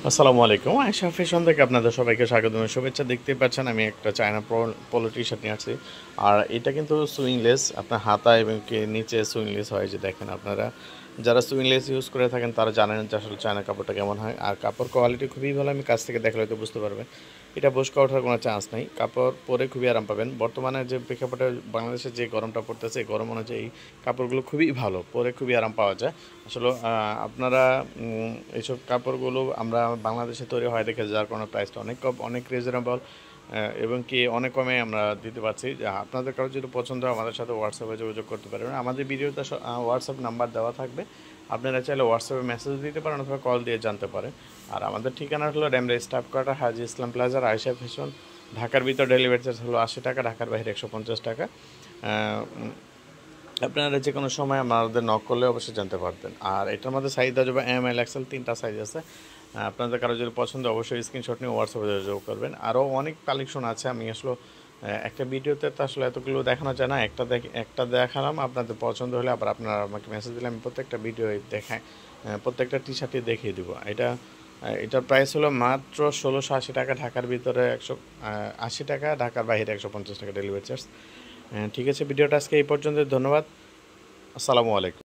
আসসালামু আলাইকুম। আয়েশা ফ্যাশন থেকে আপনাদের সবাইকে স্বাগতম এবং শুভেচ্ছা। দেখতেই পাচ্ছেন আমি একটা চায়না পোলো টি-শার্ট নিয়ে আসছি। আর এটা কিন্তু সুইংলেস, আপনার হাতা এবং কি নিচে সুইংলেস হয়, যে দেখেন আপনারা যারা সুইংলেস ইউজ করে থাকেন তারা জানেন যে আসলে চায়না কাপড়টা কেমন হয়। আর কাপড় কোয়ালিটি খুবই ভালো, আমি কাছ থেকে দেখলে হয়তো বুঝতে পারবেন। এটা বোচকা ওঠার কোনো চান্স নেই, কাপড় পরে খুবই আরাম পাবেন। বর্তমানে যে প্রেক্ষাপটে বাংলাদেশে যে গরমটা পড়তেছে, এই গরম অনুযায়ী এই কাপড়গুলো খুবই ভালো, পরে খুবই আরাম পাওয়া যায়। আসলে আপনারা এইসব কাপড়গুলো আমরা বাংলাদেশে তৈরি হয় দেখে, যার কারণে প্রাইসটা অনেক রিজনেবল এবং কি অনেক কমে আমরা দিতে পারছি। আপনাদের কারো যদি পছন্দ হয় আমাদের সাথে হোয়াটসঅ্যাপে যোগাযোগ করতে পারবেন। আমাদের ভিডিওতে হোয়াটসঅ্যাপ নাম্বার দেওয়া থাকবে, আপনারা চাইলে হোয়াটসঅ্যাপে মেসেজ দিতে পারেন অথবা কল দিয়ে জানতে পারেন। আর আমাদের ঠিকানা হলো ডেমরা স্টাফ কোয়ার্টার, হাজি ইসলাম প্লাজার, আয়েশা ফ্যাশন। ঢাকার ভিতর ডেলিভারি চার্জ হলো 80 টাকা, ঢাকার বাইরে 150 টাকা। আপনারা যে কোনো সময় আমাদের নক করলে অবশ্যই জানতে পারবেন। আর এটার মধ্যে সাইজ দেওয়া যাবে এম এল এক্সেল, 3টা সাইজ আছে। আপনাদের কারো যদি পছন্দ অবশ্যই স্ক্রিনশট নিয়ে হোয়াটসঅ্যাপে যোগাযোগ করবেন। আরও অনেক কালেকশন আছে, আমি আসলে একটা ভিডিওতে তো আসলে এতগুলো দেখানো যায় না, একটা দেখালাম। আপনাদের পছন্দ হলে আবার আপনারা আমাকে মেসেজ দিলে আমি প্রত্যেকটা ভিডিও দেখাই, প্রত্যেকটা টি শার্টই দেখিয়ে দেবো। এটার প্রাইস হলো মাত্র 1680 টাকা, ঢাকার ভিতরে 180 টাকা, ঢাকার বাইরে 150 টাকা ডেলিভারি চার্জ। ঠিক আছে, ভিডিওটা আজকে এই পর্যন্ত। ধন্যবাদ। আসসালামু আলাইকুম।